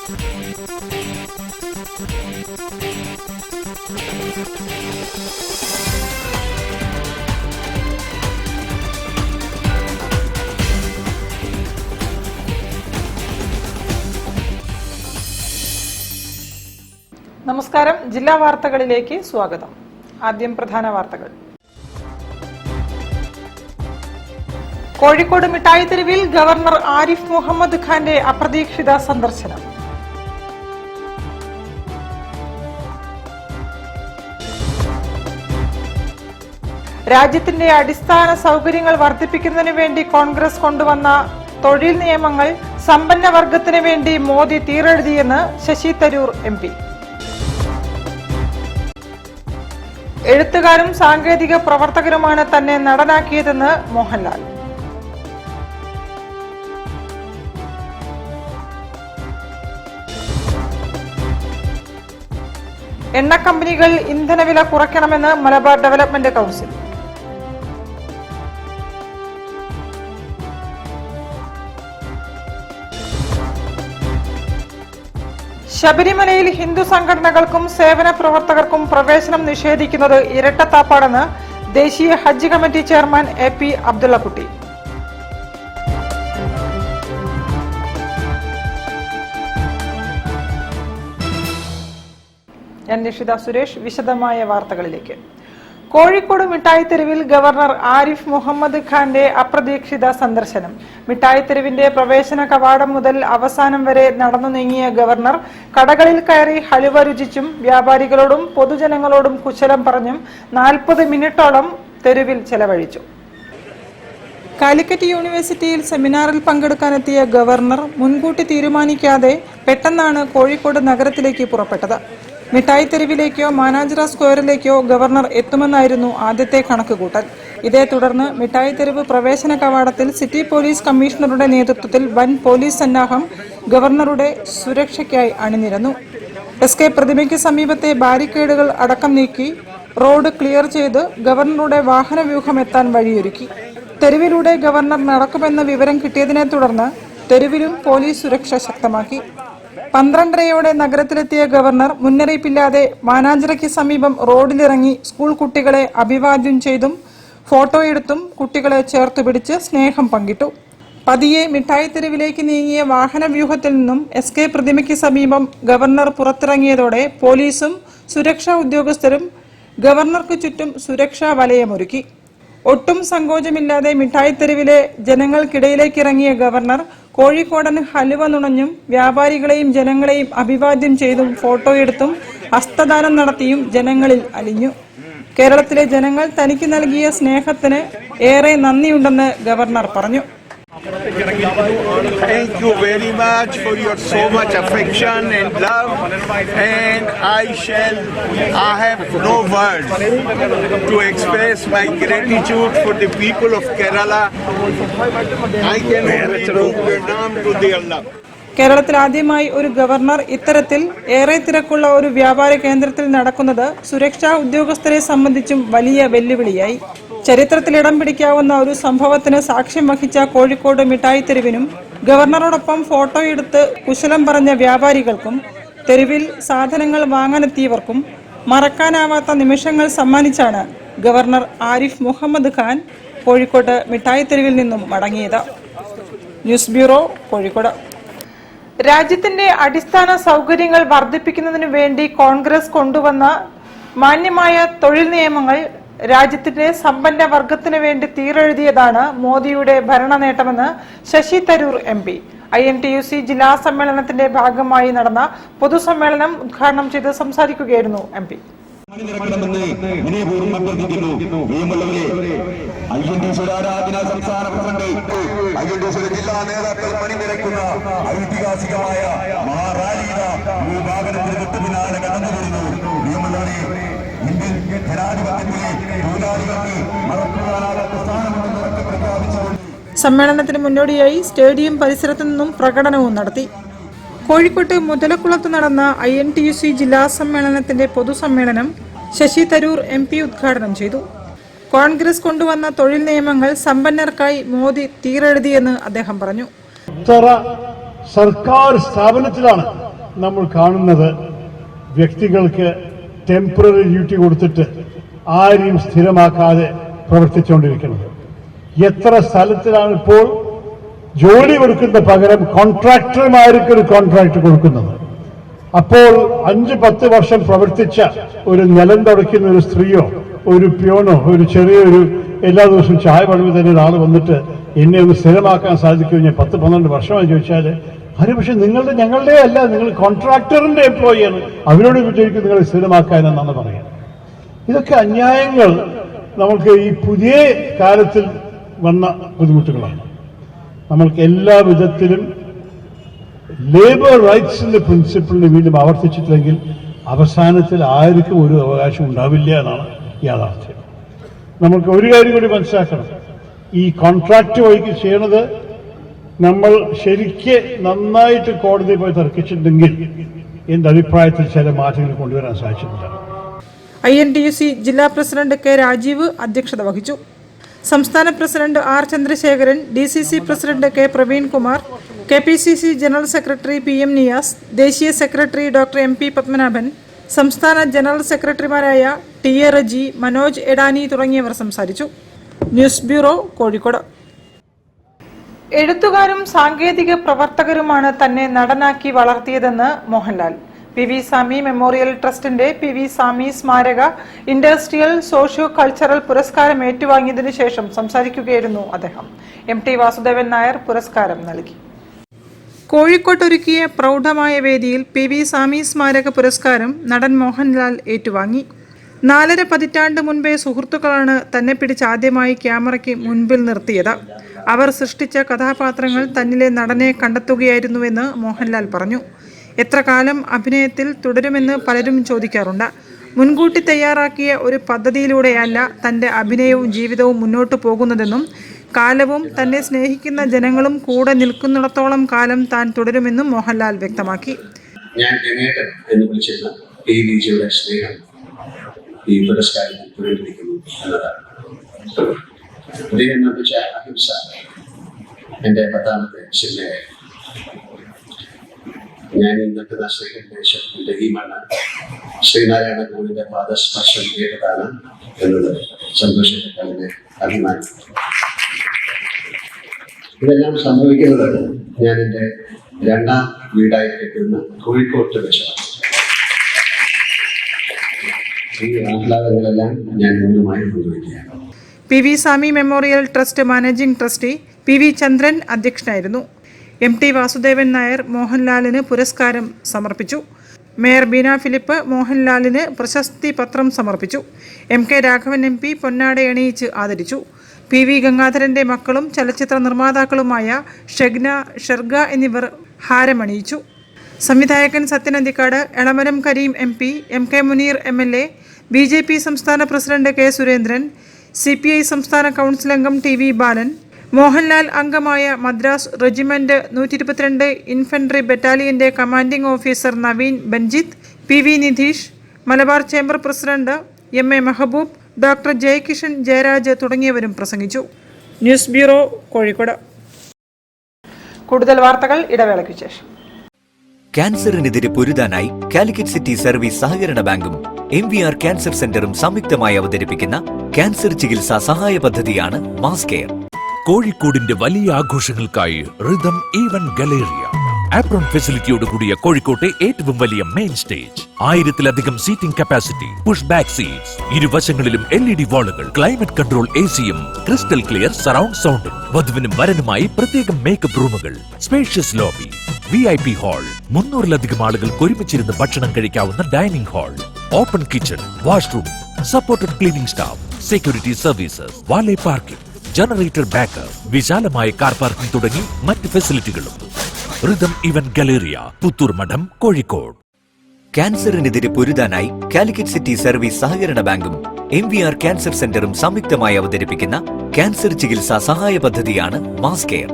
നമസ്കാരം. ജില്ലാ വാർത്തകളിലേക്ക് സ്വാഗതം. ആദ്യം പ്രധാന വാർത്തകൾ. കോഴിക്കോട് മിഠായി തെരുവിൽ ഗവർണർ ആരിഫ് മുഹമ്മദ് ഖാന്റെ അപ്രതീക്ഷിത സന്ദർശനം. രാജ്യത്തിന്റെ അടിസ്ഥാന സൗകര്യങ്ങൾ വർദ്ധിപ്പിക്കുന്നതിനു വേണ്ടി കോൺഗ്രസ് കൊണ്ടുവന്ന തൊഴിൽ നിയമങ്ങൾ സമ്പന്ന വർഗത്തിന് വേണ്ടി മോദി തീരെഴുതിയെന്ന് ശശി തരൂർ MP. എഴുത്തുകാരും സാങ്കേതിക പ്രവർത്തകരുമാണ് തന്നെ നടനാക്കിയതെന്ന് മോഹൻലാൽ. എണ്ണ കമ്പനികൾ ഇന്ധനവില കുറയ്ക്കണമെന്ന് മലബാർ ഡെവലപ്മെന്റ് കൗൺസിൽ. ശബരിമലയിൽ ഹിന്ദു സംഘടനകൾക്കും സേവന പ്രവർത്തകർക്കും പ്രവേശനം നിഷേധിക്കുന്നത് ഇരട്ടത്താപ്പാണെന്ന് ദേശീയ ഹജ്ജ് കമ്മിറ്റി ചെയർമാൻ AP അബ്ദുള്ളക്കുട്ടി. ഞാൻ നിഷിത സുരേഷ്. വിശദമായ വാർത്തകളിലേക്ക്. കോഴിക്കോട് മിഠായി തെരുവിൽ ഗവർണർ ആരിഫ് മുഹമ്മദ് ഖാന്റെ അപ്രതീക്ഷിത സന്ദർശനം. മിഠായി തെരുവിന്റെ പ്രവേശന കവാടം മുതൽ അവസാനം വരെ നടന്നു നീങ്ങിയ ഗവർണർ കടകളിൽ കയറി ഹലുവ രുചിച്ചും വ്യാപാരികളോടും പൊതുജനങ്ങളോടും കുശലം പറഞ്ഞും 40 മിനിറ്റോളം തെരുവിൽ ചെലവഴിച്ചു. കാലിക്കറ്റ് യൂണിവേഴ്സിറ്റിയിൽ സെമിനാറിൽ പങ്കെടുക്കാനെത്തിയ ഗവർണർ മുൻകൂട്ടി തീരുമാനിക്കാതെ പെട്ടെന്നാണ് കോഴിക്കോട് നഗരത്തിലേക്ക് പുറപ്പെട്ടത്. മിഠായി തെരുവിലേക്കോ മാനാഞ്ചിറ സ്ക്വയറിലേക്കോ ഗവർണർ എത്തുമെന്നായിരുന്നു ആദ്യത്തെ കണക്കുകൂട്ടൽ. ഇതേ തുടർന്ന് മിഠായി തെരുവ് പ്രവേശന കവാടത്തിൽ സിറ്റി പോലീസ് കമ്മീഷണറുടെ നേതൃത്വത്തിൽ വൻ പോലീസ് സന്നാഹം ഗവർണറുടെ സുരക്ഷയ്ക്കായി അണിനിരന്നു. SK പ്രതിമയ്ക്ക് സമീപത്തെ ബാരിക്കേഡുകൾ അടക്കം നീക്കി റോഡ് ക്ലിയർ ചെയ്ത് ഗവർണറുടെ വാഹനവ്യൂഹം എത്താൻ വഴിയൊരുക്കി. തെരുവിലൂടെ ഗവർണർ നടക്കുമെന്ന വിവരം കിട്ടിയതിനെ തുടർന്ന് തെരുവിലും പോലീസ് സുരക്ഷ ശക്തമാക്കി. 12:30 നഗരത്തിലെത്തിയ ഗവർണർ മുന്നറിയിപ്പില്ലാതെ മാനാഞ്ചിറയ്ക്ക് സമീപം റോഡിലിറങ്ങി സ്കൂൾ കുട്ടികളെ അഭിവാദ്യം ചെയ്തും ഫോട്ടോയെടുത്തും കുട്ടികളെ ചേർത്ത് പിടിച്ച് സ്നേഹം പങ്കിട്ടു. പതിയെ മിഠായി തെരുവിലേക്ക് നീങ്ങിയ വാഹനവ്യൂഹത്തിൽ നിന്നും SK പ്രതിമയ്ക്ക് സമീപം ഗവർണർ പുറത്തിറങ്ങിയതോടെ പോലീസും സുരക്ഷാ ഉദ്യോഗസ്ഥരും ഗവർണർക്ക് ചുറ്റും സുരക്ഷാ വലയമൊരുക്കി. ഒട്ടും സങ്കോചമില്ലാതെ മിഠായി തെരുവിലെ ജനങ്ങൾക്കിടയിലേക്കിറങ്ങിയ ഗവർണർ കോഴിക്കോടൻ ഹലുവ നുണഞ്ഞും വ്യാപാരികളെയും ജനങ്ങളെയും അഭിവാദ്യം ചെയ്തും ഫോട്ടോയെടുത്തും ഹസ്തദാനം നടത്തിയും ജനങ്ങളിൽ അലിഞ്ഞു. കേരളത്തിലെ ജനങ്ങൾ തനിക്ക് നൽകിയ സ്നേഹത്തിന് ഏറെ നന്ദിയുണ്ടെന്ന് ഗവർണർ പറഞ്ഞു. Thank you very much for your so much affection and love, and I have no words to express my gratitude for the people of Kerala. I can only do Pranam to their love. കേരളത്തിൽ ആദ്യമായി ഒരു governor ഇത്തരത്തിൽ ഏറെ തിരക്കുള്ള ഒരു വ്യാപാര കേന്ദ്രത്തിൽ നടക്കുന്നത് സുരക്ഷാ ഉദ്യോഗസ്ഥരെ സംബന്ധിച്ചും വലിയ വെല്ലുവിളിയായി. ചരിത്രത്തിൽ ഇടം പിടിക്കാവുന്ന ഒരു സംഭവത്തിന് സാക്ഷ്യം വഹിച്ച കോഴിക്കോട് മിഠായി തെരുവിനും ഗവർണറോടൊപ്പം ഫോട്ടോയെടുത്ത് കുശലം പറഞ്ഞ വ്യാപാരികൾക്കും തെരുവിൽ സാധനങ്ങൾ വാങ്ങാനെത്തിയവർക്കും മറക്കാനാവാത്ത നിമിഷങ്ങൾ സമ്മാനിച്ചാണ് ഗവർണർ ആരിഫ് മുഹമ്മദ് ഖാൻ കോഴിക്കോട് മിഠായി തെരുവിൽ നിന്നും മടങ്ങിയത്. News bureau, Kozhikode. രാജ്യത്തിന്റെ അടിസ്ഥാന സൗകര്യങ്ങൾ വർദ്ധിപ്പിക്കുന്നതിനു വേണ്ടി കോൺഗ്രസ് കൊണ്ടുവന്ന മാന്യമായ തൊഴിൽ നിയമങ്ങൾ രാജ്യത്തിന്റെ സമ്പന്ന വർഗത്തിന് വേണ്ടി തീരെഴുതിയതാണ് മോദിയുടെ ഭരണ നേട്ടമെന്ന് ശശി തരൂർ MP. INTUC ജില്ലാ സമ്മേളനത്തിന്റെ ഭാഗമായി നടന്ന പൊതുസമ്മേളനം ഉദ്ഘാടനം ചെയ്ത് സംസാരിക്കുകയായിരുന്നു MP. ഐതിഹാസികമായ മഹാറാലിയുടെ വിഭാഗത്തിന് തൊട്ടുപിന്നാലെ കടന്നുവരുന്നു. ഇന്ത്യൻ ജനാധിപത്യത്തിലെ തൊഴിലാളികൾക്ക് മറക്കുവാനാകാത്ത സ്ഥാനമുണ്ടെന്ന് പ്രഖ്യാപിച്ചുകൊണ്ട് സമ്മേളനത്തിന് മുന്നോടിയായി സ്റ്റേഡിയം പരിസരത്തു നിന്നും പ്രകടനവും നടത്തി. കോഴിക്കോട്ട് മുതലക്കുളത്ത് നടന്ന INTUC ജില്ലാ സമ്മേളനത്തിന്റെ പൊതുസമ്മേളനം ശശി തരൂർ MP ഉദ്ഘാടനം ചെയ്തു. കോൺഗ്രസ് കൊണ്ടുവന്ന തൊഴിൽ നിയമങ്ങൾ സമ്പന്നർക്കായി മോദി തീരെഴുതിയെന്ന് അദ്ദേഹം പറഞ്ഞു. സർക്കാർ സ്ഥാപനത്തിലാണ് നമ്മൾ കാണുന്നത് വ്യക്തികൾക്ക് ടെമ്പററി ഡ്യൂട്ടി കൊടുത്തിട്ട് ആരെയും സ്ഥിരമാക്കാതെ പ്രവർത്തിച്ചുകൊണ്ടിരിക്കുന്നത്. എത്ര സ്ഥലത്തിലാണ് ഇപ്പോൾ ജോലി കൊടുക്കുന്ന പകരം കോൺട്രാക്ടർമാർക്ക് ഒരു കോൺട്രാക്ട് കൊടുക്കുന്നത്. അപ്പോൾ 5-10 വർഷം പ്രവർത്തിച്ച ഒരു നിലം തുടയ്ക്കുന്ന ഒരു സ്ത്രീയോ ഒരു പ്യോണോ ഒരു ചെറിയൊരു എല്ലാ ദിവസവും ചായ പണിവ് തന്നെ ഒരാൾ വന്നിട്ട് എന്നെ ഒന്ന് സ്ഥിരമാക്കാൻ സാധിക്കും ഞാൻ 10-12 വർഷമായി ചോദിച്ചാൽ അത് പക്ഷെ ഞങ്ങളുടെ അല്ല, നിങ്ങൾ കോൺട്രാക്ടറിന്റെ എംപ്ലോയിയാണ്, അവരോട് ചോദിക്കും നിങ്ങൾ സ്ഥിരമാക്കാനെന്നാണ് പറയുക. ഇതൊക്കെ അന്യായങ്ങൾ നമ്മൾക്ക് ഈ പുതിയ കാലത്തിൽ വന്ന ബുദ്ധിമുട്ടുകളാണ്. നമ്മൾക്ക് എല്ലാ വിധത്തിലും ലേബർ റൈറ്റ്സിന്റെ പ്രിൻസിപ്പിളിന് വീണ്ടും ആവർത്തിച്ചിട്ടില്ലെങ്കിൽ അവസാനത്തിൽ ആർക്കും ഒരു അവകാശം ഉണ്ടാവില്ല എന്നാണ് യാഥാർത്ഥ്യം. നമുക്ക് ഒരു കാര്യം കൂടി മനസ്സിലാക്കണം, ഈ കോൺട്രാക്ട് വഴിക്ക് ചെയ്യണത് നമ്മൾ ശരിക്ക് നന്നായിട്ട് കോടതി പോയി തർക്കിച്ചിട്ടുണ്ടെങ്കിൽ എന്റെ അഭിപ്രായത്തിൽ ചില മാറ്റങ്ങൾ കൊണ്ടുവരാൻ സാധിച്ചിട്ടില്ല. INTUC ജില്ലാ പ്രസിഡന്റ് കെ രാജീവ് അധ്യക്ഷത വഹിച്ചു. സംസ്ഥാന president R Chandrasekharan, DCC president K Praveenkumar, KPCC general secretary PM Niyas, ദേശീയ സെക്രട്ടറി ഡോക്ടർ MP പത്മനാഭൻ, സംസ്ഥാന ജനറൽ സെക്രട്ടറിമാരായ TA റജി, മനോജ് എടാനി തുടങ്ങിയവർ സംസാരിച്ചു. News bureau, Kozhikode. എഴുത്തുകാരും സാങ്കേതിക പ്രവർത്തകരുമാണ് തന്നെ നടനാക്കി വളർത്തിയതെന്ന് മോഹൻലാൽ. PV സ്വാമി മെമ്മോറിയൽ ട്രസ്റ്റിന്റെ PV സ്വാമി സ്മാരക ഇൻഡസ്ട്രിയൽ സോഷ്യോ കൾച്ചറൽ പുരസ്കാരം ഏറ്റുവാങ്ങിയതിനു ശേഷം സംസാരിക്കുകയായിരുന്നു അദ്ദേഹം. MT വാസുദേവൻ നായർ പുരസ്കാരം നൽകി. കോഴിക്കോട്ടൊരുക്കിയ പ്രൗഢമായ വേദിയിൽ PV സ്വാമി സ്മാരക പുരസ്കാരം നടൻ മോഹൻലാൽ ഏറ്റുവാങ്ങി. 4.5 പതിറ്റാണ്ട് മുൻപേ സുഹൃത്തുക്കളാണ് തന്നെ പിടിച്ച് ആദ്യമായി ക്യാമറയ്ക്ക് മുൻപിൽ നിർത്തിയത്. അവർ സൃഷ്ടിച്ച കഥാപാത്രങ്ങൾ തന്നിലെ നടനെ കണ്ടെത്തുകയായിരുന്നുവെന്ന് മോഹൻലാൽ പറഞ്ഞു. എത്ര കാലം അഭിനയത്തിൽ തുടരുമെന്ന് പലരും ചോദിക്കാറുണ്ട്. മുൻകൂട്ടി തയ്യാറാക്കിയ ഒരു പദ്ധതിയിലൂടെയല്ല തൻ്റെ അഭിനയവും ജീവിതവും മുന്നോട്ടു പോകുന്നതെന്നും കാലവും തന്നെ സ്നേഹിക്കുന്ന ജനങ്ങളും കൂടെ നിൽക്കുന്നിടത്തോളം കാലം താൻ തുടരുമെന്നും മോഹൻലാൽ വ്യക്തമാക്കി. ഞാൻ എന്ന് വിളിച്ചിരുന്ന PVജിയുടെ സ്നേഹം ഈ പുരസ്കാരത്തിൽ പുനർനിർമ്മിക്കുന്നു എന്നതാണ്. അദ്ദേഹം നിർമ്മിച്ച അഹിംസ എൻ്റെ 10ാമത്തെ സിനിമയായി. ഞാൻ ഈ നിൽക്കുന്ന ശ്രീകണ്ഠേശ്വരത്തിന്റെ ഈ മണ്ണ് ശ്രീനാരായണ ഗുരുവിന്റെ പാദസ്പർശം ചെയ്തതാണ് എന്നത് സന്തോഷത്തിന്റെ അഭിമാനം. ഇതെല്ലാം സംഭവിക്കുന്നത് ഞാൻ എൻ്റെ 2ാം വീടായി കെട്ടുന്ന കോഴിക്കോട്ട് വെച്ചാണ്. ഈ ആഹ്ലാദങ്ങളെല്ലാം ഞാൻ മുന്നുമായി കൊണ്ടുവരികയാണ്. PV Swami memorial trust managing trustee PV Chandran അധ്യക്ഷനായിരുന്നു. MT വാസുദേവൻ നായർ മോഹൻലാലിന് പുരസ്കാരം സമർപ്പിച്ചു. മേയർ ബീന ഫിലിപ്പ് മോഹൻലാലിന് പ്രശസ്തി പത്രം സമർപ്പിച്ചു. MK രാഘവൻ MP പൊന്നാട എണിയിച്ച് ആദരിച്ചു. PV ഗംഗാധരന്റെ മക്കളും ചലച്ചിത്ര നിർമ്മാതാക്കളുമായ ഷെഗ്ന, ഷെർഗ എന്നിവർ ഹാരമണിയിച്ചു. സംവിധായകൻ Sathyan Anthikad, Elamaram Kareem MP, MK Muneer MLA, BJP സംസ്ഥാന പ്രസിഡന്റ് K സുരേന്ദ്രൻ, CPI സംസ്ഥാന കൗൺസിൽ അംഗം TV ബാലൻ, മോഹൻലാൽ അംഗമായ മദ്രാസ് റെജിമെന്റ് 122 ഇൻഫൻട്രി ബറ്റാലിയന്റെ commanding officer Naveen Banjith, PV Nidheesh, Malabar chamber president MA Mehaboob, doctor Jayakishan Jayaraj തുടങ്ങിയവരും പ്രസംഗിച്ചു. News bureau, Kozhikode. കൂടുതൽ വാർത്തകൾ ഇടവേളയ്ക്ക് ശേഷം. ക്യാൻസറിനെതിരെ പൊരുതാനായി കാലിക്കറ്റ് സിറ്റി സർവീസ് സഹകരണ ബാങ്കും MVR ക്യാൻസർ സെന്ററും സംയുക്തമായി അവതരിപ്പിക്കുന്ന ക്യാൻസർ ചികിത്സാ സഹായ പദ്ധതിയാണ് മാസ് കെയർ. കോഴിക്കോടിന്റെ വലിയ ആഘോഷങ്ങൾക്കായി റിതം ഈവന്റ് ഗലേറിയ ആപ്രോൺ ഫെസിലിറ്റിയോട് കൂടിയ കോഴിക്കോട്ടെ ഏറ്റവും വലിയ മെയിൻ സ്റ്റേജ്, 1000-ലധികം seating capacity, push back seats, ഇരുവശങ്ങളിലും LED വാളുകൾ, ക്ലൈമറ്റ് കൺട്രോൾ ACയും ക്രിസ്റ്റൽ ക്ലിയർ സറൗണ്ട് സൗണ്ടും, വധുവിനും വരനുമായി പ്രത്യേകം മേക്കപ്പ് റൂമുകൾ, സ്പേഷ്യസ് ലോബി, VIP ഹാൾ, 300-ലധികം ആളുകൾക്ക് ഒരുമിച്ചിരുന്ന് ഭക്ഷണം കഴിക്കാവുന്ന dining hall, open kitchen, washroom, supported cleaning staff, security services, valet parking, generator backup, വിശാലമായ കാർ പാർക്കിംഗ് തുടങ്ങി മറ്റ് ഫെസിലിറ്റികളും. റിതം ഇവന്റ് ഗലേറിയ, പുത്തൂർ മഠം, കോഴിക്കോട്. ക്യാൻസറിനെതിരെ പൊരുതാനായി കാലിക്കറ്റ് സിറ്റി സർവീസ് സഹകരണ ബാങ്കും MVR ക്യാൻസർ സെന്ററും സംയുക്തമായി അവതരിപ്പിക്കുന്ന ക്യാൻസർ ചികിത്സാ സഹായ പദ്ധതിയാണ് മാസ് കെയർ.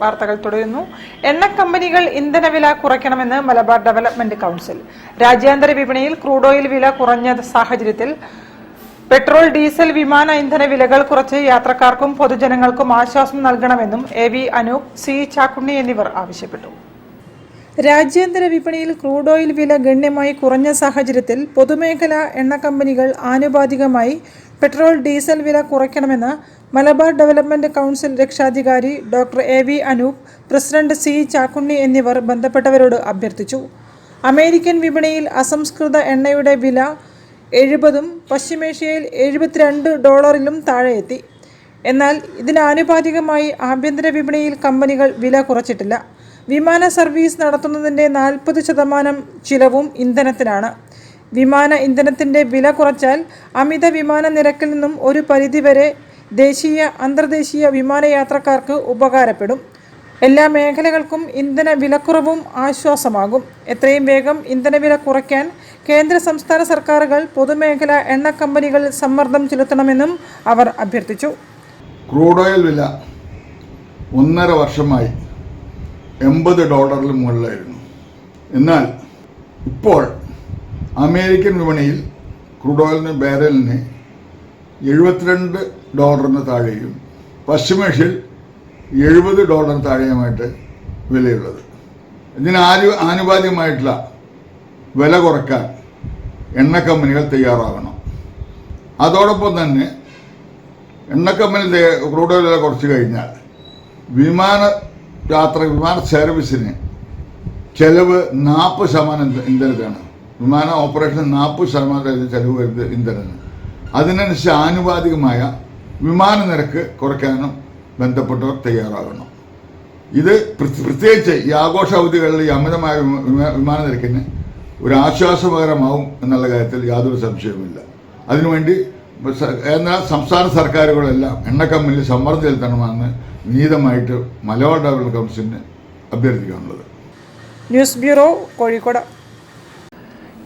വാർത്തകൾ തുടരുന്നു. എണ്ണ കമ്പനികൾ ഇന്ധനവില കുറയ്ക്കണമെന്ന് മലബാർ ഡെവലപ്മെന്റ് കൗൺസിൽ. രാജ്യാന്തര വിപണിയിൽ ക്രൂഡ് ഓയിൽ വില കുറഞ്ഞ സാഹചര്യത്തിൽ പെട്രോൾ, ഡീസൽ, വിമാന ഇന്ധന വിലകൾ കുറച്ച് യാത്രക്കാർക്കും പൊതുജനങ്ങൾക്കും ആശ്വാസം നൽകണമെന്നും AV അനൂപ്, C ചാക്കുണ്ണി എന്നിവർ ആവശ്യപ്പെട്ടു. രാജ്യാന്തര വിപണിയിൽ ക്രൂഡ് ഓയിൽ വില ഗണ്യമായി കുറഞ്ഞ സാഹചര്യത്തിൽ പൊതുമേഖലാ എണ്ണ കമ്പനികൾ ആനുപാതികമായി പെട്രോൾ ഡീസൽ വില കുറയ്ക്കണമെന്ന് മലബാർ ഡെവലപ്മെന്റ് കൗൺസിൽ രക്ഷാധികാരി doctor A V. Anoop, president C. Chakkunni എന്നിവർ ബന്ധപ്പെട്ടവരോട് അഭ്യർത്ഥിച്ചു. അമേരിക്കൻ വിപണിയിൽ അസംസ്കൃത എണ്ണയുടെ വില 70-ഉം പശ്ചിമേഷ്യയിൽ $72 താഴെയെത്തി. എന്നാൽ ഇതിനാനുപാതികമായി ആഭ്യന്തര വിപണിയിൽ കമ്പനികൾ വില കുറച്ചിട്ടില്ല. വിമാന സർവീസ് നടത്തുന്നതിൻ്റെ 40% ചിലവും ഇന്ധനത്തിനാണ്. വിമാന ഇന്ധനത്തിൻ്റെ വില കുറച്ചാൽ അമിത വിമാന നിരക്കിൽ നിന്നും ഒരു പരിധിവരെ ദേശീയ അന്തർദേശീയ വിമാനയാത്രക്കാർക്ക് ഉപകാരപ്പെടും. എല്ലാ മേഖലകൾക്കും ഇന്ധന വിലക്കുറവും ആശ്വാസമാകും. എത്രയും വേഗം ഇന്ധനവില കുറയ്ക്കാൻ കേന്ദ്ര സംസ്ഥാന സർക്കാരുകൾ പൊതുമേഖലാ എണ്ണ കമ്പനികളിൽ സമ്മർദ്ദം ചെലുത്തണമെന്നും അവർ അഭ്യർത്ഥിച്ചു. ക്രൂഡ് ഓയിൽ വില 1.5 വർഷമായി $80 മുകളിലായിരുന്നു. എന്നാൽ ഇപ്പോൾ അമേരിക്കൻ വിപണിയിൽ ക്രൂഡ് ഓയിലിന് ബാരലിന് $72 താഴെയും പശ്ചിമേഷ്യയിൽ $70 താഴെയുമായിട്ട് വിലയുള്ളത്. ഇതിന് ആനുപാതികമായിട്ടുള്ള വില കുറയ്ക്കാൻ എണ്ണ കമ്പനികൾ തയ്യാറാകണം. അതോടൊപ്പം തന്നെ എണ്ണ കമ്പനി ക്രൂഡ് ഓയിൽ വില കുറച്ച് കഴിഞ്ഞാൽ വിമാന സർവീസിന് ചെലവ് 40% ഇന്ധനത്തിനാണ്. വിമാന ഓപ്പറേഷൻ 40% ചെലവ് വരുന്നത് ഇന്ധനത്തിന്. അതിനനുസരിച്ച് ആനുപാതികമായ വിമാന നിരക്ക് കുറയ്ക്കാനും ബന്ധപ്പെട്ടവർ തയ്യാറാകണം. ഇത് പ്രത്യേകിച്ച് ഈ ആഘോഷ അവധികളിൽ ഈ അമിതമായ വിമാന നിരക്കിന് ഒരു ആശ്വാസകരമാവും എന്നുള്ള കാര്യത്തിൽ യാതൊരു സംശയവുമില്ല. അതിനുവേണ്ടി എന്നാൽ സംസ്ഥാന സർക്കാരുകളെല്ലാം എണ്ണ കമ്പനിയിൽ സമ്മർദ്ദം ചെലുത്തണമെന്ന് വിനീതമായിട്ട് മലബാർ ഡെവലപ്മെന്റ് കൗൺസിലിന് അഭ്യർത്ഥിക്കാനുള്ളത്. News bureau, Kozhikode.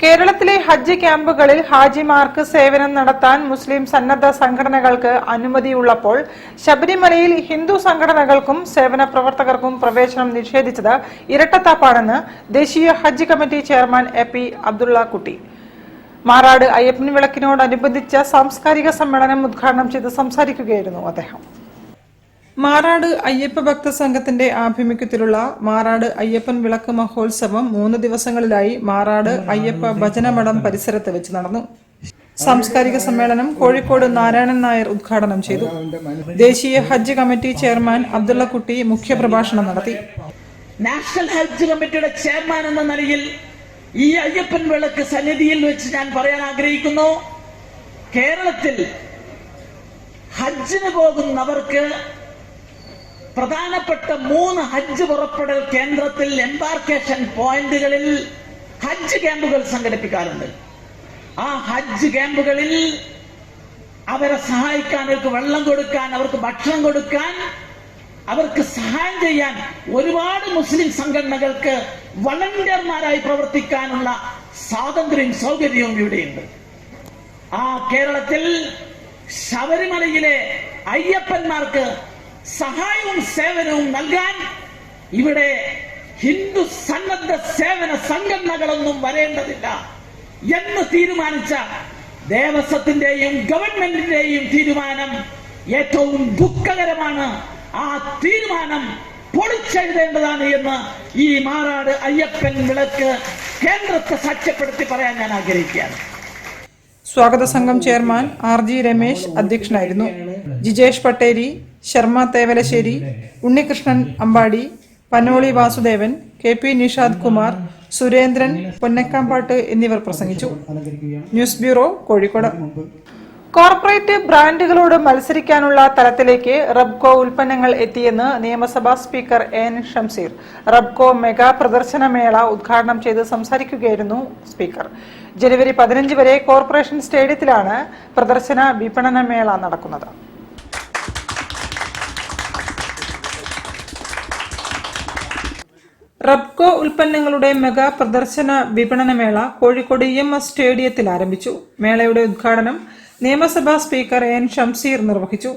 കേരളത്തിലെ ഹജ്ജ് ക്യാമ്പുകളിൽ ഹാജിമാർക്ക് സേവനം നടത്താൻ മുസ്ലിം സന്നദ്ധ സംഘടനകൾക്ക് അനുമതിയുള്ളപ്പോൾ ശബരിമലയിൽ ഹിന്ദു സംഘടനകൾക്കും സേവന പ്രവർത്തകർക്കും പ്രവേശനം നിഷേധിച്ചത് ഇരട്ടത്താപ്പാണെന്ന് ദേശീയ ഹജ്ജ് കമ്മിറ്റി ചെയർമാൻ എ.പി. അബ്ദുള്ള കുട്ടി മാറാട് അയ്യപ്പൻ വിളക്കിനോടനുബന്ധിച്ച സാംസ്കാരിക സമ്മേളനം ഉദ്ഘാടനം ചെയ്ത് സംസാരിക്കുകയായിരുന്നു അദ്ദേഹം. മാറാട് അയ്യപ്പ ഭക്ത സംഘത്തിന്റെ ആഭിമുഖ്യത്തിലുള്ള മാറാട് അയ്യപ്പൻ വിളക്ക് മഹോത്സവം 3 ദിവസങ്ങളിലായി മാറാട് അയ്യപ്പ ഭജനമഠം പരിസരത്ത് വെച്ച് നടന്നു. സാംസ്കാരിക സമ്മേളനം കോഴിക്കോട് നാരായണൻ നായർ ഉദ്ഘാടനം ചെയ്തു. ദേശീയ ഹജ്ജ് കമ്മിറ്റി ചെയർമാൻ അബ്ദുള്ള കുട്ടി മുഖ്യപ്രഭാഷണം നടത്തി. നാഷണൽ ഹജ്ജ് കമ്മിറ്റിയുടെ ചെയർമാൻ എന്ന നിലയിൽ ഈ അയ്യപ്പൻ വിളക്ക് സന്നിധിയിൽ വെച്ച് ഞാൻ പറയാൻ ആഗ്രഹിക്കുന്നു, കേരളത്തിൽ ഹജ്ജിന് പോകുന്നവർക്ക് പ്രധാനപ്പെട്ട 3 ഹജ്ജ് പുറപ്പെടൽ കേന്ദ്രത്തിൽ എംബാർക്കേഷൻ പോയിന്റുകളിൽ ഹജ്ജ് ക്യാമ്പുകൾ സംഘടിപ്പിക്കാറുണ്ട്. ആ ഹജ്ജ് ക്യാമ്പുകളിൽ അവരെ സഹായിക്കാൻ, അവർക്ക് വെള്ളം കൊടുക്കാൻ, അവർക്ക് ഭക്ഷണം കൊടുക്കാൻ, അവർക്ക് സഹായം ചെയ്യാൻ ഒരുപാട് മുസ്ലിം സംഘടനകൾക്ക് വളണ്ടിയർമാരായി പ്രവർത്തിക്കാനുള്ള സ്വാതന്ത്ര്യവും സൗകര്യവും ഇവിടെയുണ്ട്. ആ കേരളത്തിൽ ശബരിമലയിലെ അയ്യപ്പന്മാർക്ക് സഹായവും സേവനവും നൽകാൻ ഇവിടെ ഹിന്ദു സന്നദ്ധ സേവന സംഘടനകളൊന്നും വരേണ്ടതില്ല എന്ന് തീരുമാനിച്ച ദേവസ്വത്തിന്റെയും ഗവൺമെന്റിന്റെയും തീരുമാനം ഏറ്റവും ദുഃഖകരമാണ്. ആ തീരുമാനം പൊളിച്ചെഴുതേണ്ടതാണ് എന്ന് ഈ മാറാട് അയ്യപ്പൻ വിളക്ക് കേന്ദ്രത്തെ സാക്ഷ്യപ്പെടുത്തി പറയാൻ ഞാൻ ആഗ്രഹിക്കുകയാണ്. സ്വാഗത സംഘം ചെയർമാൻ ആർ.ജി. രമേശ് അധ്യക്ഷനായിരുന്നു. ജിജേഷ് പട്ടേരി, ശർമ്മ തേവലശ്ശേരി, ഉണ്ണികൃഷ്ണൻ അമ്പാടി, പനോളി വാസുദേവൻ, കെ.പി. നിഷാദ് കുമാർ, സുരേന്ദ്രൻ പൊന്നക്കാമ്പാട്ട് എന്നിവർ പ്രസംഗിച്ചു. News bureau, Kozhikode. കോർപ്പറേറ്റ് ബ്രാൻഡുകളോട് മത്സരിക്കാനുള്ള തലത്തിലേക്ക് റബ്കോ ഉൽപ്പന്നങ്ങൾ എത്തിയെന്ന് നിയമസഭാ speaker N Shamseer. Rubco mega പ്രദർശനമേള ഉദ്ഘാടനം ചെയ്ത് സംസാരിക്കുകയായിരുന്നു സ്പീക്കർ. ജനുവരി 15 വരെ കോർപ്പറേഷൻ സ്റ്റേഡിയത്തിലാണ് പ്രദർശന വിപണന മേള നടക്കുന്നത്. റബ്കോ ഉൽപ്പന്നങ്ങളുടെ മെഗാ പ്രദർശന വിപണനമേള കോഴിക്കോട് EMS സ്റ്റേഡിയത്തിൽ ആരംഭിച്ചു. മേളയുടെ ഉദ്ഘാടനം നിയമസഭാ സ്പീക്കർ എൻ ഷംസീർ നിർവഹിച്ചു.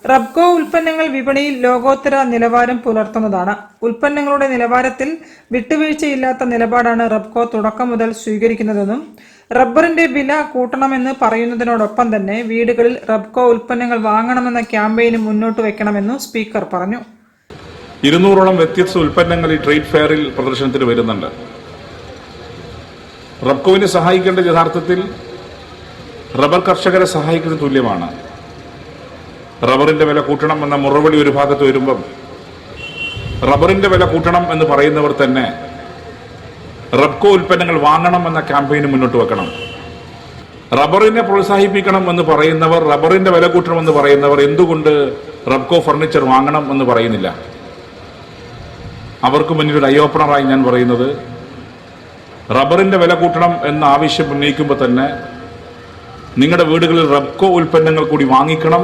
റബ്കോ ഉൽപ്പന്നങ്ങൾ വിപണിയിൽ ലോകോത്തര നിലവാരം പുലർത്തുന്നതാണ്. ഉൽപ്പന്നങ്ങളുടെ നിലവാരത്തിൽ വിട്ടുവീഴ്ചയില്ലാത്ത നിലപാടാണ് റബ്കോ തുടക്കം മുതൽ സ്വീകരിക്കുന്നതെന്നും റബ്ബറിന്റെ വില കൂട്ടണമെന്ന് പറയുന്നതിനോടൊപ്പം തന്നെ വീടുകളിൽ റബ്കോ ഉൽപ്പന്നങ്ങൾ വാങ്ങണമെന്ന ക്യാമ്പയിനും മുന്നോട്ട് വെക്കണമെന്നും സ്പീക്കർ പറഞ്ഞു. 200ഓളം വ്യത്യസ്ത ഉൽപ്പന്നങ്ങൾ ഈ ട്രേഡ് ഫെയറിൽ പ്രദർശനത്തിന് വരുന്നുണ്ട്. റബ്കോവിനെ സഹായിക്കേണ്ടത് യഥാർത്ഥത്തിൽ റബ്ബർ കർഷകരെ സഹായിക്കുന്നതിന് തുല്യമാണ്. റബ്ബറിന്റെ വില കൂട്ടണം എന്ന മുറവിളി ഒരു ഭാഗത്ത് വരുമ്പം റബ്ബറിന്റെ വില കൂട്ടണം എന്ന് പറയുന്നവർ തന്നെ റബ്കോ ഉൽപ്പന്നങ്ങൾ വാങ്ങണം എന്ന ക്യാമ്പയിന് മുന്നോട്ട് വെക്കണം. റബ്ബറിനെ പ്രോത്സാഹിപ്പിക്കണം എന്ന് പറയുന്നവർ, റബ്ബറിന്റെ വില കൂട്ടണം എന്ന് പറയുന്നവർ എന്തുകൊണ്ട് റബ്കോ ഫർണിച്ചർ വാങ്ങണം എന്ന് പറയുന്നില്ല? അവർക്ക് മുന്നിൽ ഒരു ഐ ഓപ്പണറായി ഞാൻ പറയുന്നത്, റബ്ബറിന്റെ വില കൂട്ടണം എന്ന ആവശ്യം ഉന്നയിക്കുമ്പോൾ തന്നെ നിങ്ങളുടെ വീടുകളിൽ റബ്കോ ഉൽപ്പന്നങ്ങൾ കൂടി വാങ്ങിക്കണം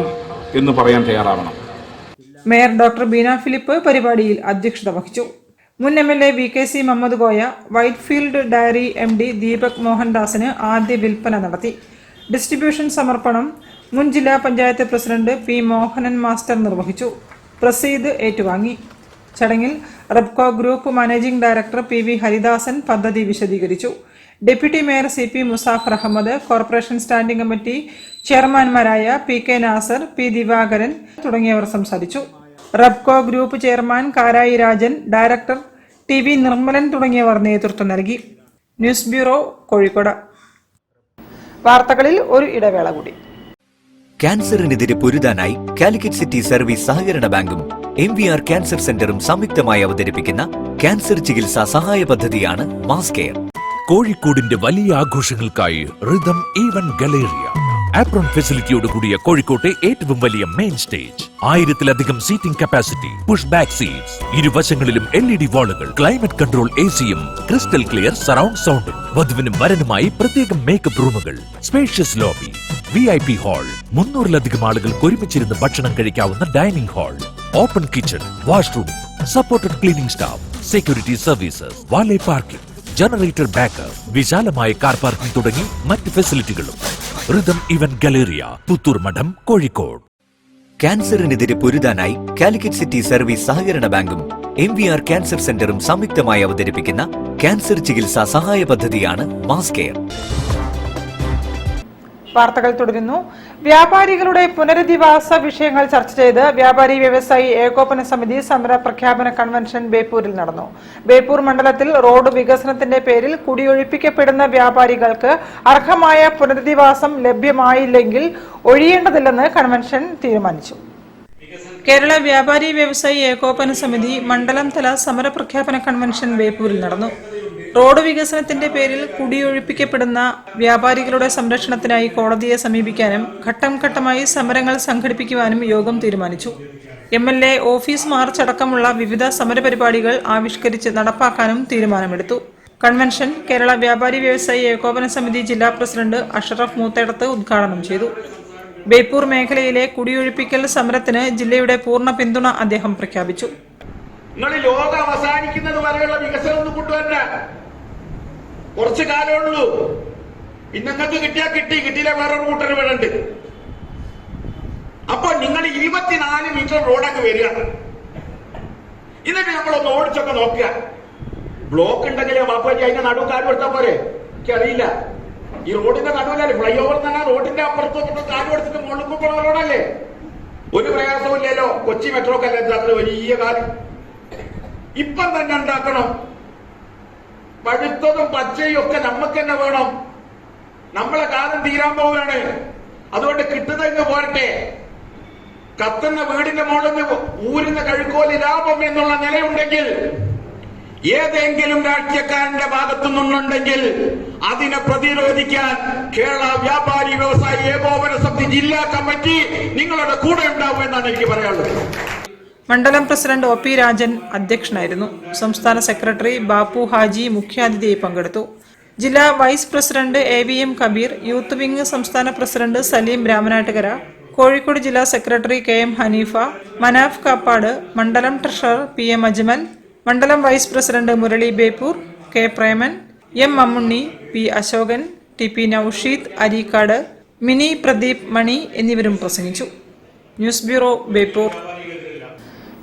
എന്ന് പറയാൻ തയ്യാറാവണം. മേയർ ഡോക്ടർ ബീന ഫിലിപ്പ് പരിപാടിയിൽ അധ്യക്ഷത വഹിച്ചു. മുൻ MLA VKC Muhammed Koya, Whitefield dairy MD Deepak മോഹൻദാസിന് ആദ്യ വിൽപ്പന നടത്തി. ഡിസ്ട്രിബ്യൂഷൻ സമർപ്പണം മുൻ ജില്ലാ panchayat president P. Mohanan master നിർവഹിച്ചു. പ്രസീദ് ഏറ്റുവാങ്ങി. ചടങ്ങിൽ Rubco group managing director PV Haridasan പദ്ധതി വിശദീകരിച്ചു. Deputy mayor CP Musafar Ahmed, corporation standing committee ചെയർമാൻമാരായ PK നാസർ, P. ദിവാകരൻ തുടങ്ങിയവർ സംസാരിച്ചു. Rubco group chairman Karayi Rajan, director TV Nirmalan തുടങ്ങിയവർ നേതൃത്വം നൽകി. News bureau, Kozhikode. വാർത്തകളിൽ ഒരു ഇടവേള കൂടി. ക്യാൻസറിനെതിരെ പൊരുതാനായി കാലിക്കറ്റ് സിറ്റി സർവീസ് സഹകരണ ബാങ്കും MVR ക്യാൻസർ സെന്ററും സംയുക്തമായി അവതരിപ്പിക്കുന്ന ക്യാൻസർ ചികിത്സാ സഹായ പദ്ധതിയാണ് മാസ് കെയർ. കോഴിക്കോടിന്റെ വലിയ ആഘോഷങ്ങൾക്കായി റിതം ഈവന്റ് ഗലേറിയ ആപ്രോൺ ഫെസിലിറ്റിയോട് കൂടിയ കോഴിക്കോട്ടെ ഏറ്റവും വലിയ മെയിൻ സ്റ്റേജ്, 1000-ലധികം seating capacity, push back seats, ഇരുവശങ്ങളിലും LED വാളുകൾ, ക്ലൈമറ്റ് കൺട്രോൾ AC-യും ക്രിസ്റ്റൽ ക്ലിയർ സറൗണ്ട് സൗണ്ടും, വധുവിനും വരനുമായി പ്രത്യേകം മേക്കപ്പ് റൂമുകൾ, സ്പേഷ്യസ് ലോബി, VIP ഹാൾ, 300-ലധികം ആളുകൾക്ക് ഒരുമിച്ചിരുന്ന് ഭക്ഷണം കഴിക്കാവുന്ന dining hall, open kitchen, washroom, supported cleaning staff, security services, valet parking, generator backup, വിശാലമായ കാർ പാർക്കിംഗ് തുടങ്ങി മറ്റ് ഫെസിലിറ്റികളും. റിതം ഈവന്റ് ഗലേറിയ, പുത്തൂർ മഠം, കോഴിക്കോട്. ക്യാൻസറിനെതിരെ പൊരുതാനായി കാലിക്കറ്റ് സിറ്റി സർവീസ് സഹകരണ ബാങ്കും MVR ക്യാൻസർ സെന്ററും സംയുക്തമായി അവതരിപ്പിക്കുന്ന ക്യാൻസർ ചികിത്സാ സഹായ പദ്ധതിയാണ് മാസ് കെയർ. വാർത്തകൾ തുടരുന്നു. വ്യാപാരികളുടെ പുനരധിവാസ വിഷയങ്ങൾ ചർച്ച ചെയ്ത് വ്യാപാരി വ്യവസായി ഏകോപന സമിതി സമര പ്രഖ്യാപന കൺവെൻഷൻ ബേപ്പൂരിൽ നടന്നു. ബേപ്പൂർ മണ്ഡലത്തിൽ റോഡ് വികസനത്തിന്റെ പേരിൽ കുടിയൊഴിപ്പിക്കപ്പെടുന്ന വ്യാപാരികൾക്ക് അർഹമായ പുനരധിവാസം ലഭ്യമായില്ലെങ്കിൽ ഒഴിയേണ്ടതില്ലെന്ന് കൺവെൻഷൻ തീരുമാനിച്ചു. കേരള വ്യാപാരി വ്യവസായി ഏകോപന സമിതി മണ്ഡലം തല സമര പ്രഖ്യാപന കൺവെൻഷൻ ബേപ്പൂരിൽ നടന്നു. റോഡ് വികസനത്തിന്റെ പേരിൽ കുടിയൊഴിപ്പിക്കപ്പെടുന്ന വ്യാപാരികളുടെ സംരക്ഷണത്തിനായി കോടതിയെ സമീപിക്കാനും ഘട്ടം ഘട്ടമായി സമരങ്ങൾ സംഘടിപ്പിക്കുവാനും യോഗം തീരുമാനിച്ചു. MLA ഓഫീസ് മാർച്ച് അടക്കമുള്ള വിവിധ സമരപരിപാടികൾ ആവിഷ്കരിച്ച് നടപ്പാക്കാനും തീരുമാനമെടുത്തു. കൺവെൻഷൻ കേരള വ്യാപാരി വ്യവസായി ഏകോപന സമിതി ജില്ലാ പ്രസിഡന്റ് അഷറഫ് മൂത്തേടത്ത് ഉദ്ഘാടനം ചെയ്തു. ബേപ്പൂർ മേഖലയിലെ കുടിയൊഴിപ്പിക്കൽ സമരത്തിന് ജില്ലയുടെ പൂർണ്ണ പിന്തുണ അദ്ദേഹം പ്രഖ്യാപിച്ചു. നിങ്ങൾ ലോകം അവസാനിക്കുന്നത് വരെയുള്ള വികസനം ഒന്നും കൊണ്ടുവരണ്ട, കുറച്ചു കാലമേ ഉള്ളൂ. നിങ്ങൾക്ക് കിട്ടിയാ കിട്ടി, കിട്ടിയില്ല വേറൊരു കൂട്ടർ വേണുണ്ട്. അപ്പൊ നിങ്ങൾ 24 മീറ്റർ റോഡൊക്കെ വരിക, എന്നിട്ട് നമ്മളൊന്ന് ഓടിച്ചൊക്കെ നോക്കുക. ബ്ലോക്ക് ഉണ്ടെങ്കിലേ വാപ്പാജി അതിന്റെ നടുവ് കാല് കൊടുത്താൽ പോരെ? എനിക്കറിയില്ല. ഈ റോഡിന്റെ നടുവിലല്ലേ, ഫ്ലൈ ഓവർ തന്നെ റോഡിന്റെ അപ്പുറത്തോട്ട് കാല് കൊടുത്തിട്ട് മുകളിൽ പോകുന്ന റോഡല്ലേ? ഒരു പ്രയാസവും ഇല്ലല്ലോ. കൊച്ചി മെട്രോക്കല്ലേ അത്ര വലിയ കാര്യം. ഇപ്പം തന്നെ ഉണ്ടാക്കണം. പഴുത്തതും പച്ചയും ഒക്കെ നമുക്ക് തന്നെ വേണം. നമ്മളെ കാലം തീരാൻ പോവുകയാണ്. അതുകൊണ്ട് കിട്ടുന്നതിന് പോരട്ടെ. കത്തുന്ന വീടിന്റെ മുകളിൽ ഊരുന്ന കഴുക്കോലി ലാഭം എന്നുള്ള നിലയുണ്ടെങ്കിൽ, ഏതെങ്കിലും രാഷ്ട്രീയക്കാരന്റെ ഭാഗത്തു നിന്നുണ്ടെങ്കിൽ അതിനെ പ്രതിരോധിക്കാൻ കേരള വ്യാപാരി വ്യവസായി ഏകോപന സമിതി ജില്ലാ കമ്മിറ്റി നിങ്ങളുടെ കൂടെ ഉണ്ടാവുമെന്നാണ് എനിക്ക് പറയാനുള്ളത്. മണ്ഡലം പ്രസിഡന്റ് OP രാജൻ അധ്യക്ഷനായിരുന്നു. സംസ്ഥാന സെക്രട്ടറി ബാപ്പു ഹാജി മുഖ്യാതിഥിയായി പങ്കെടുത്തു. ജില്ലാ vice president AVM Kabeer, youth wing സംസ്ഥാന പ്രസിഡന്റ് സലീം രാമനാട്ടുകര, കോഴിക്കോട് ജില്ലാ സെക്രട്ടറി KM ഹനീഫ, മനാഫ് കാപ്പാട്, മണ്ഡലം ട്രഷറർ PM അജ്മൽ, മണ്ഡലം vice president Murali Beypore, K Preman, M Mammunni, P Ashokan, TP Noushid Areekkad, Mini Pradeep Mani എന്നിവരും പ്രസംഗിച്ചു. News bureau, Beypore.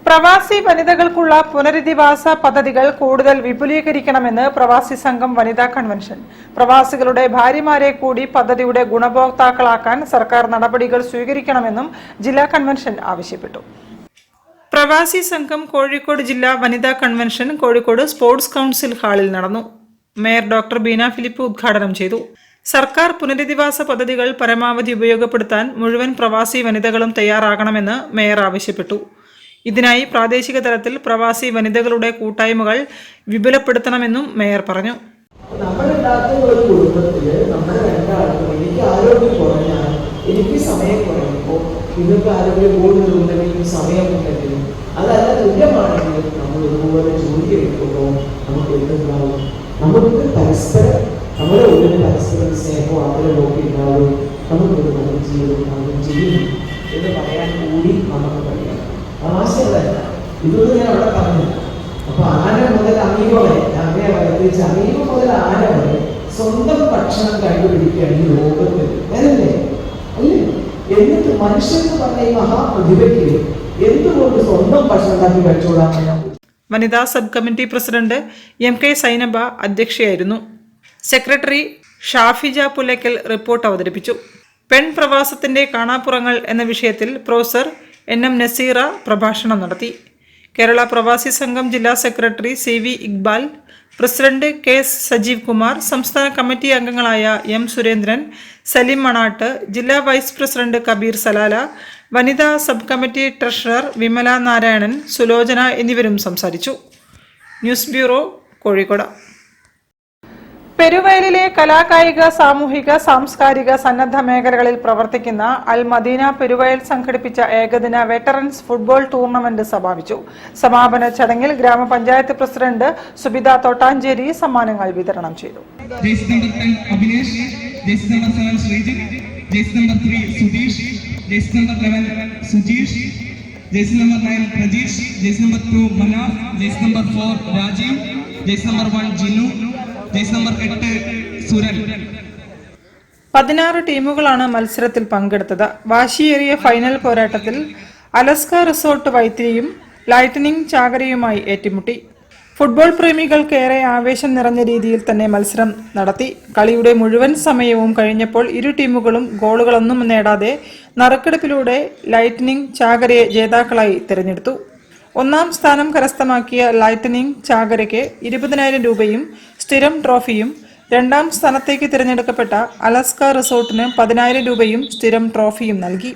പ്രവാസി വനിതകൾക്കുള്ള പുനരധിവാസ പദ്ധതികൾ കൂടുതൽ വിപുലീകരിക്കണമെന്ന് പ്രവാസി സംഘം വനിതാ കൺവെൻഷൻ. പ്രവാസികളുടെ ഭാര്യമാരെ കൂടി പദ്ധതിയുടെ ഗുണഭോക്താക്കളാക്കാൻ സർക്കാർ നടപടികൾ സ്വീകരിക്കണമെന്നും ജില്ലാ കൺവെൻഷൻ ആവശ്യപ്പെട്ടു. പ്രവാസി സംഘം കോഴിക്കോട് ജില്ലാ വനിതാ കൺവെൻഷൻ കോഴിക്കോട് സ്പോർട്സ് കൗൺസിൽ ഹാളിൽ നടന്നു. മേയർ ഡോക്ടർ ബീന ഫിലിപ്പ് ഉദ്ഘാടനം ചെയ്തു. സർക്കാർ പുനരധിവാസ പദ്ധതികൾ പരമാവധി ഉപയോഗപ്പെടുത്താൻ മുഴുവൻ പ്രവാസി വനിതകളും തയ്യാറാകണമെന്ന് മേയർ ആവശ്യപ്പെട്ടു. ഇതിനായി പ്രാദേശിക തലത്തിൽ പ്രവാസി വനിതകളുടെ കൂട്ടായ്മകൾ വിപുലപ്പെടുത്തണമെന്നും മേയർ പറഞ്ഞു. നമ്മളുണ്ടാക്കുന്ന ഒരു കുടുംബത്തില് നമ്മൾ രണ്ടാൾക്കും എനിക്ക് ആരോഗ്യം കുറഞ്ഞാൽ എനിക്ക് സമയം കുറയുമ്പോൾ നിങ്ങൾക്ക് ആരോഗ്യം കൂടുതലുണ്ടെങ്കിലും സമയമുണ്ടെങ്കിലും അതല്ല തുല്യമാണെങ്കിലും നമ്മൾ ഒരുപോലെ ജോലി എടുക്കുമ്പോൾ നമുക്ക് എന്തുണ്ടാവും? നമുക്ക് പരസ്പരം നമ്മുടെ ഉള്ളിൽ പരസ്പരം സ്നേഹവും ആഗ്രഹമൊക്കെ ഉണ്ടാവും. നമുക്കൊരു നല്ല ജീവിതം ഉണ്ടാവും ചെയ്യും എന്ന് പറയാൻ കൂടി നമുക്ക് കഴിയാം. ആശയമല്ല ഇതൊന്നും ഞാൻ അവിടെ പറഞ്ഞു. അപ്പൊ ആന മുതൽ അമീബ വരെ അമ്മയെ വളർത്തിച്ച് അമീബ മുതൽ ആന വരെ സ്വന്തം ഭക്ഷണം കണ്ടുപിടിക്കുകയാണ് ഈ ലോകത്തിൽ. അല്ലേ അല്ലേ? എന്നിട്ട് മനുഷ്യർക്ക് പറഞ്ഞ ഈ മഹാപ്രതിഭയ്ക്ക് എന്തുകൊണ്ട് സ്വന്തം ഭക്ഷണം ഉണ്ടാക്കി കഴിച്ചോളാമെന്നോ? വനിതാ sub committee president MK Sainaba അധ്യക്ഷയായിരുന്നു. സെക്രട്ടറി ഷാഫിജ പുലക്കൽ റിപ്പോർട്ട് അവതരിപ്പിച്ചു. പെൺപ്രവാസത്തിന്റെ കാണാപ്പുറങ്ങൾ എന്ന വിഷയത്തിൽ പ്രൊഫസർ NM നസീറ പ്രഭാഷണം നടത്തി. കേരള പ്രവാസി സംഘം ജില്ലാ secretary CV Iqbal, president K Sajeev Kumar, സംസ്ഥാന കമ്മിറ്റി അംഗങ്ങളായ M സുരേന്ദ്രൻ, സലിം മണാട്ട്, ജില്ലാ വൈസ് പ്രസിഡന്റ് കബീർ സലാല, വനിതാ sub committee treasurer Vimala Narayanan, Sulochana എന്നിവരും സംസാരിച്ചു. News bureau, Kozhikode. പെരുവയലിലെ കലാകായിക സാമൂഹിക സാംസ്കാരിക സന്നദ്ധ മേഖലകളിൽ പ്രവർത്തിക്കുന്ന അൽ മദീന പെരുവയൽ സംഘടിപ്പിച്ച ഏകദിന വെറ്ററൻസ് ഫുട്ബോൾ ടൂർണമെന്റ് സമാപിച്ചു. സമാപന ചടങ്ങിൽ ഗ്രാമപഞ്ചായത്ത് പ്രസിഡന്റ് സുബിത തോട്ടാഞ്ചേരി സമ്മാനങ്ങൾ വിതരണം ചെയ്തു. നമ്പർ 8 സുരൻ. 16 ടീമുകളാണ് മത്സരത്തിൽ പങ്കെടുത്തത്. വാശിയേറിയ ഫൈനൽ പോരാട്ടത്തിൽ അലസ്ക റിസോർട്ട് വൈത്തിരിയും ലൈറ്റനിംഗ് ചാകരയുമായി ഏറ്റുമുട്ടി. ഫുട്ബോൾ പ്രേമികൾക്ക് ഏറെ ആവേശം നിറഞ്ഞ രീതിയിൽ തന്നെ മത്സരം നടത്തി. കളിയുടെ മുഴുവൻ സമയവും കഴിഞ്ഞപ്പോൾ ഇരു ടീമുകളും ഗോളുകളൊന്നും നേടാതെ നറുക്കെടുപ്പിലൂടെ ലൈറ്റനിംഗ് ചാകരയെ ജേതാക്കളായി തിരഞ്ഞെടുത്തു. ഒന്നാം സ്ഥാനം കരസ്ഥമാക്കിയ ലൈറ്റനിംഗ് ചാകരയ്ക്ക് 20,000 രൂപയും സ്ഥിരം ട്രോഫിയും, രണ്ടാം സ്ഥാനത്തേക്ക് തിരഞ്ഞെടുക്കപ്പെട്ട അലസ്ക റിസോർട്ടിന് 10,000 രൂപയും സ്ഥിരം ട്രോഫിയും നൽകി.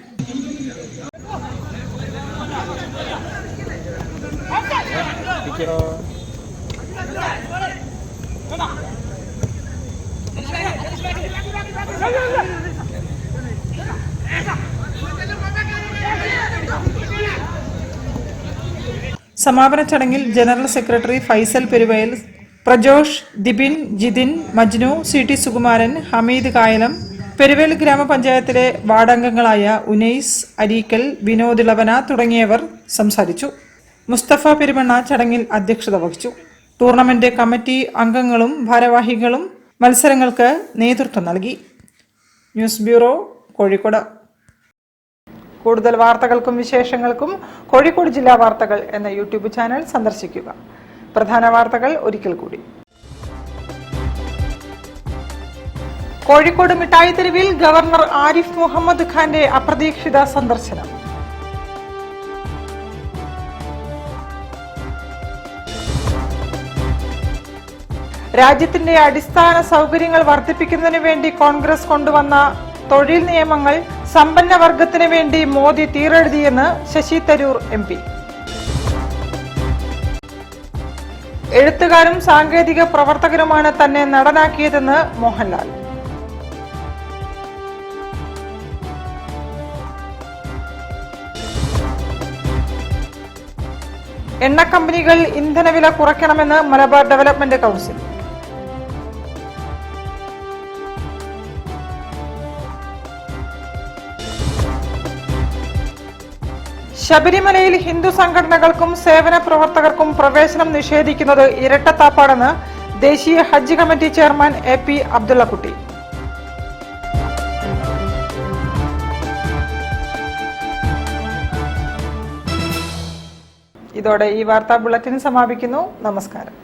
സമാപന ചടങ്ങിൽ general secretary Faisal Peruvayal, Prajosh, Dibin, Jithin, Majnu, CT Sukumaran, Hameed Kayalam, Peruvayal ഗ്രാമപഞ്ചായത്തിലെ വാർഡംഗങ്ങളായ ഉനൈസ് അരീക്കൽ, വിനോദ് ഇളവന തുടങ്ങിയവർ സംസാരിച്ചു. മുസ്തഫ പെരുമണ്ണ ചടങ്ങിൽ അധ്യക്ഷത വഹിച്ചു. ടൂർണമെന്റ് കമ്മിറ്റി അംഗങ്ങളും ഭാരവാഹികളും മത്സരങ്ങൾക്ക് നേതൃത്വം നൽകി. News bureau, Kozhikode. കൂടുതൽ വാർത്തകൾക്കും വിശേഷങ്ങൾക്കും കോഴിക്കോട് ജില്ലാ വാർത്തകൾ എന്ന YouTube ചാനൽ സന്ദർശിക്കുക. പ്രധാന വാർത്തകൾ ഒരിക്കൽ കൂടി. കോഴിക്കോട് മിഠായി തെരുവിൽ ഗവർണർ ആരിഫ് മുഹമ്മദ് ഖാന്റെ അപ്രതീക്ഷിത സന്ദർശനം. രാജ്യത്തിന്റെ അടിസ്ഥാന സൗകര്യങ്ങൾ വർദ്ധിപ്പിക്കുന്നതിനു വേണ്ടി കോൺഗ്രസ് കൊണ്ടുവന്ന തൊഴിൽ നിയമങ്ങൾ സമ്പന്ന വർഗത്തിന് വേണ്ടി മോദി തീരെഴുതിയെന്ന് ശശി തരൂർ MP. എഴുത്തുകാരും സാങ്കേതിക പ്രവർത്തകരുമാണ് തന്നെ നടനാക്കിയതെന്ന് മോഹൻലാൽ. എണ്ണ കമ്പനികൾ ഇന്ധനവില കുറയ്ക്കണമെന്ന് മലബാർ ഡെവലപ്മെന്റ് കൗൺസിൽ. ശബരിമലയിൽ ഹിന്ദു സംഘടനകൾക്കും സേവന പ്രവർത്തകർക്കും പ്രവേശനം നിഷേധിക്കുന്നത് ഇരട്ടത്താപ്പാണെന്ന് ദേശീയ ഹജ്ജ് കമ്മിറ്റി ചെയർമാൻ AP അബ്ദുള്ളക്കുട്ടി. ഇതോടെ ഈ വാർത്താ ബുള്ളറ്റിൻ സമാപിക്കുന്നു. നമസ്കാരം.